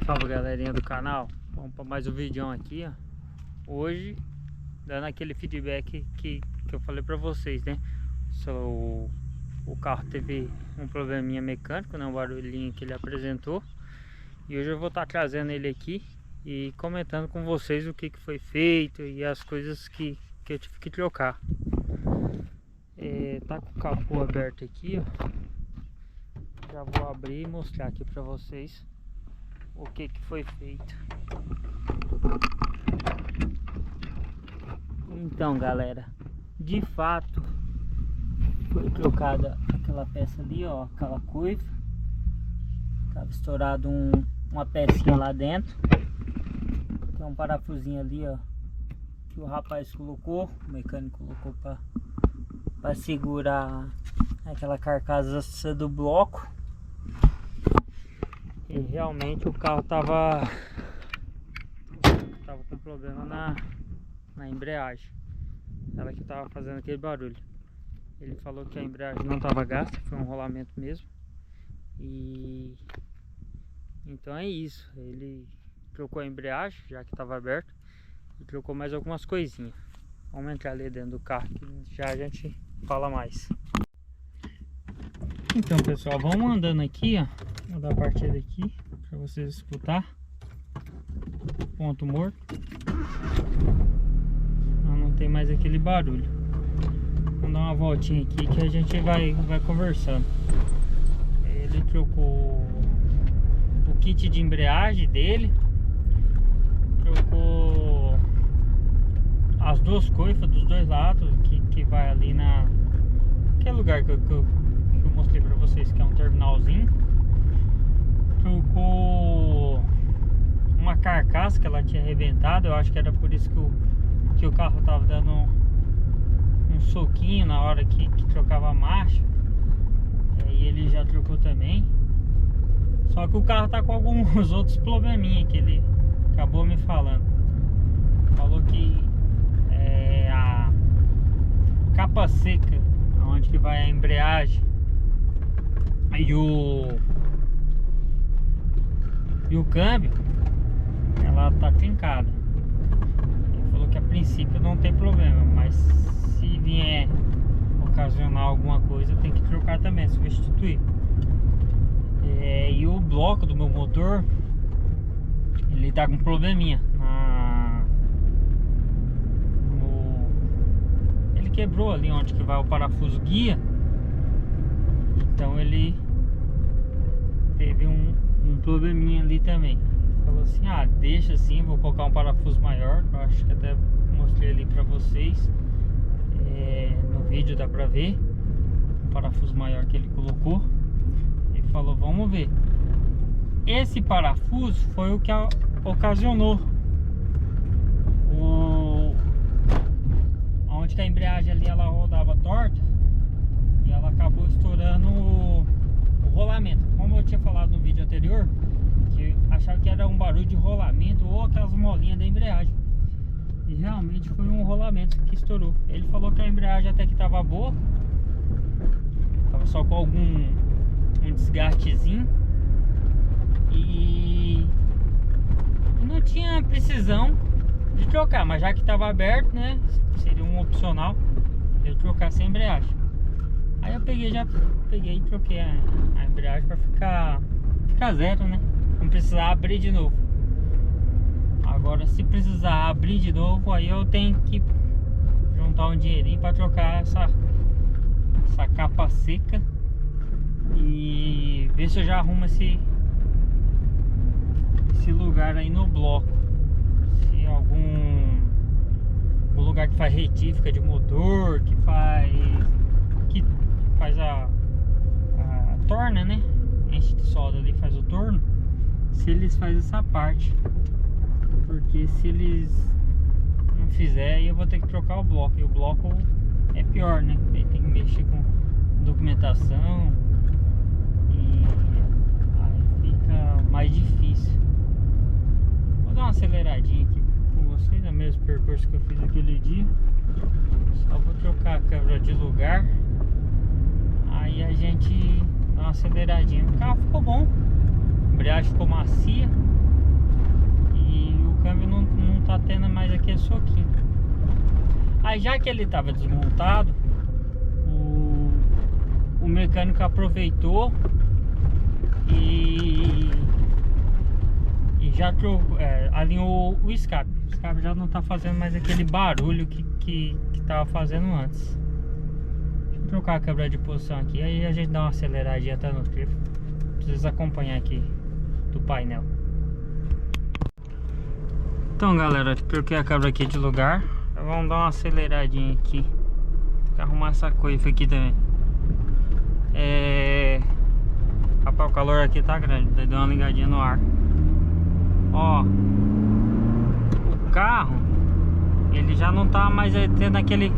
Salve, galerinha do canal, vamos para mais um vídeo aqui, ó. Hoje dando aquele feedback que eu falei para vocês, né? O carro teve um probleminha mecânico, né? Um barulhinho que ele apresentou. E hoje eu vou estar trazendo ele aqui e comentando com vocês o que foi feito e as coisas que eu tive que trocar. Tá com o capô aberto aqui, ó. Já vou abrir e mostrar aqui para vocês o que foi feito. Então, galera, de fato foi trocada aquela peça ali, ó, aquela coifa. Tava estourado uma pecinha lá dentro. Tem um parafusinho ali, ó, que o rapaz colocou, o mecânico colocou para segurar aquela carcaça do bloco. E realmente o carro tava com problema na embreagem. Ela que tava fazendo aquele barulho. Ele falou que a embreagem não tava gasta, foi um rolamento mesmo. E então é isso. Ele trocou a embreagem, já que tava aberto, e trocou mais algumas coisinhas. Vamos entrar ali dentro do carro que já a gente fala mais. Então, pessoal, vamos andando aqui, ó. Vou dar a partida aqui para vocês escutar. Ponto morto. Não tem mais aquele barulho. Vamos dar uma voltinha aqui que a gente vai conversando. Ele trocou o kit de embreagem dele. Trocou as duas coifas dos dois lados que vai ali naquele lugar que eu mostrei para vocês, que é um terminalzinho. Trocou uma carcaça que ela tinha arrebentado. Eu acho que era por isso que o carro tava dando um soquinho na hora que trocava a marcha. E ele já trocou também. Só que o carro tá com alguns outros probleminha que ele acabou me falando. Falou que a capa seca, onde que vai a embreagem e o câmbio, ela tá trincada. Ele falou que a princípio não tem problema, mas se vier ocasionar alguma coisa tem que trocar também, substituir. E o bloco do meu motor, ele tá com probleminha ele quebrou ali onde que vai o parafuso guia. Então ele teve um probleminha ali também. Falou assim, deixa assim, vou colocar um parafuso maior, que eu acho que até mostrei ali pra vocês. No vídeo dá pra ver um parafuso maior que ele colocou. Ele falou, vamos ver. Esse parafuso foi o que ocasionou onde que a embreagem ali ela rodava torta e ela acabou estourando o rolamento. Como eu tinha falado no vídeo anterior, que achava que era um barulho de rolamento ou aquelas molinhas da embreagem, e realmente foi um rolamento que estourou. Ele falou que a embreagem até que estava boa, estava só com um desgastezinho e não tinha precisão de trocar, mas já que estava aberto, né, seria um opcional eu trocar sem embreagem. Aí eu peguei e troquei a embreagem para ficar zero, né? Não precisar abrir de novo. Agora, se precisar abrir de novo, aí eu tenho que juntar um dinheirinho para trocar essa capa seca e ver se eu já arrumo esse lugar aí no bloco. Se algum lugar que faz retífica de motor, que faz a torna, né? Enche de solda ali, faz o torno. Se eles fazem essa parte, porque se eles não fizerem, eu vou ter que trocar o bloco. E o bloco é pior, né? Tem que mexer com documentação e aí fica mais difícil. Vou dar uma aceleradinha aqui com vocês, no mesmo percurso que eu fiz aquele dia. Só vou trocar a câmera de lugar. Aí a gente dá uma aceleradinha. O carro ficou bom, a embreagem ficou macia. câmbio não tá tendo mais aquele soquinho. Aí já que ele tava desmontado, o mecânico aproveitou e já alinhou o escape. O escape já não tá fazendo mais aquele barulho que tava fazendo antes. Deixa eu trocar a câmera de posição aqui, aí a gente dá uma aceleradinha até no trevo. Precisa acompanhar aqui do painel. Então galera, troquei a câmera aqui de lugar. Vamos dar uma aceleradinha aqui. Tem que arrumar essa coifa aqui também. Rapaz, o calor aqui tá grande. Daí deu uma ligadinha no ar. Ó, o carro, ele já não tá mais tendo aquele...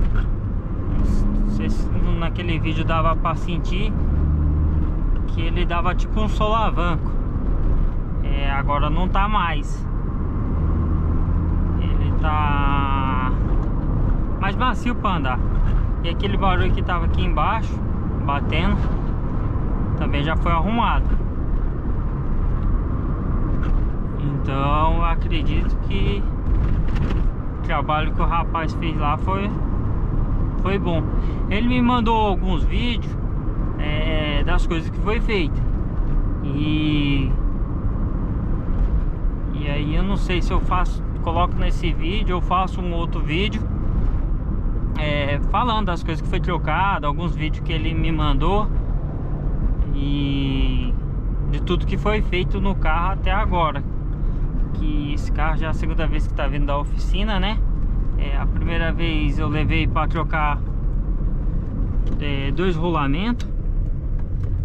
Naquele vídeo dava pra sentir que ele dava tipo um solavanco. Agora não tá mais. Ele tá mais macio pra andar. E aquele barulho que tava aqui embaixo batendo também já foi arrumado. Então eu acredito que o trabalho que o rapaz fez lá foi bom. Ele me mandou alguns vídeos das coisas que foi feito. E aí eu não sei se eu coloco nesse vídeo ou faço um outro vídeo falando das coisas que foi trocado, alguns vídeos que ele me mandou e de tudo que foi feito no carro até agora. Que esse carro já é a segunda vez que tá vindo da oficina, né? A primeira vez eu levei para trocar 2 rolamentos.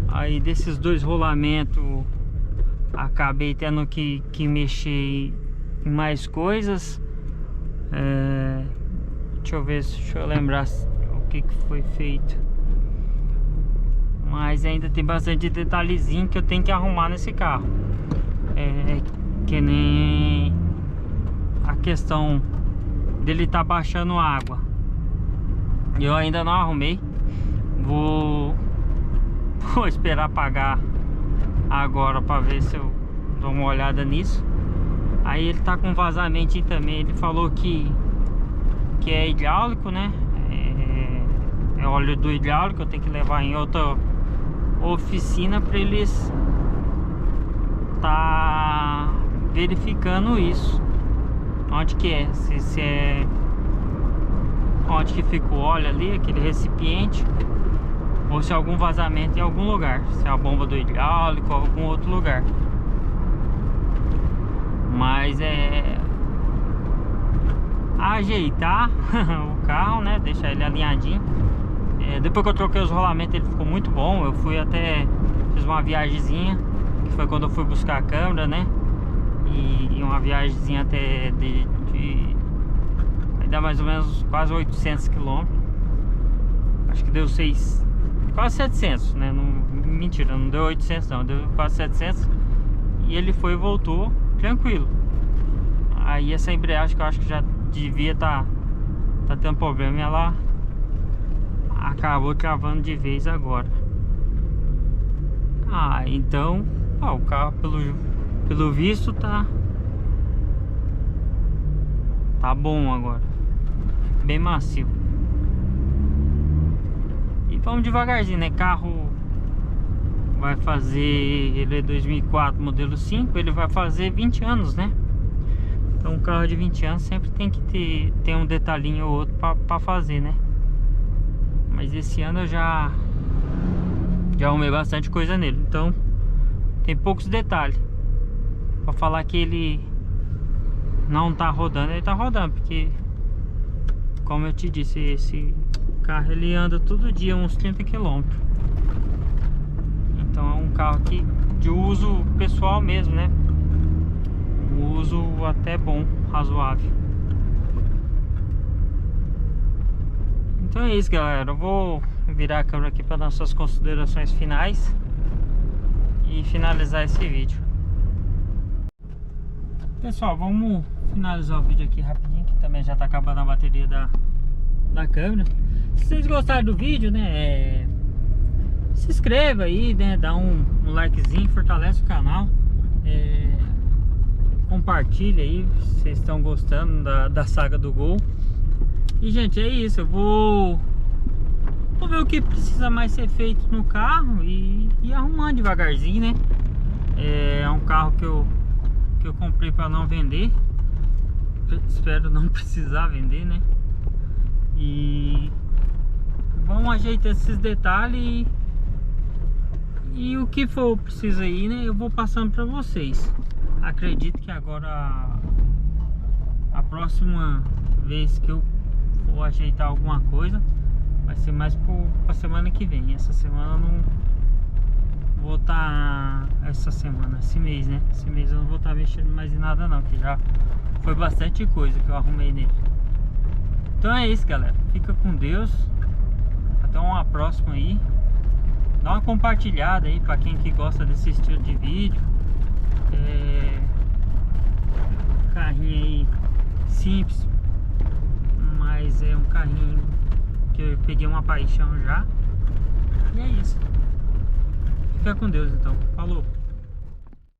Aí desses 2 rolamentos acabei tendo que mexer em mais coisas. Deixa eu lembrar o que foi feito. Mas ainda tem bastante detalhezinho que eu tenho que arrumar nesse carro. Que nem a questão dele tá baixando água. Eu ainda não arrumei. Vou esperar apagar agora para ver se eu dou uma olhada nisso. Aí ele tá com vazamento também. Ele falou que é hidráulico, né? É óleo do hidráulico. Eu tenho que levar em outra oficina para eles tá verificando isso. Onde que é? Se é onde que fica o óleo ali, aquele recipiente, ou se é algum vazamento em algum lugar, se é a bomba do hidráulico ou algum outro lugar. Mas ajeitar o carro, né? Deixar ele alinhadinho. Depois que eu troquei os rolamentos, ele ficou muito bom. Eu fui fiz uma viagemzinha, que foi quando eu fui buscar a câmera, né? E uma viagemzinha até dá mais ou menos quase 800 km. Acho que deu quase 700, né? Mentira, não deu 800 não, deu quase 700. E ele foi e voltou tranquilo. Aí essa embreagem que eu acho que já devia tá tendo problema, e ela acabou travando de vez agora. Então o carro pelo visto tá bom agora, bem macio. E vamos devagarzinho, né? Carro vai fazer, ele é 2004 modelo 5, ele vai fazer 20 anos, né? Então um carro de 20 anos sempre tem que ter um detalhinho ou outro pra fazer, né? Mas esse ano eu já arrumei bastante coisa nele, então tem poucos detalhes. Pra falar que ele não tá rodando, ele tá rodando, porque como eu te disse, esse carro ele anda todo dia uns 30 km. Então é um carro de uso pessoal mesmo, né? Um uso até bom, razoável. Então é isso, galera. Eu vou virar a câmera aqui para dar suas considerações finais e finalizar esse vídeo. Pessoal, vamos finalizar o vídeo aqui rapidinho, que também já tá acabando a bateria da câmera. Se vocês gostaram do vídeo, né, se inscreva aí, né, dá um likezinho, fortalece o canal. compartilha aí, se vocês estão gostando da saga do Gol. E gente, é isso, eu vou ver o que precisa mais ser feito no carro e arrumando devagarzinho, né? É um carro que eu comprei para não vender. Espero não precisar vender, né? E vamos ajeitar esses detalhes e o que for preciso aí, né? Eu vou passando para vocês. Acredito que agora a próxima vez que eu for ajeitar alguma coisa vai ser mais pra semana que vem. Essa semana eu não vou estar. Esse mês, né? Esse mês eu não vou estar mexendo mais em nada não, que já foi bastante coisa que eu arrumei nele. Então é isso, galera. Fica com Deus. Até uma próxima aí. Dá uma compartilhada aí pra quem que gosta desse estilo de vídeo. Carrinho aí simples, mas é um carrinho que eu peguei uma paixão já. E é isso. Fica com Deus então. Falou.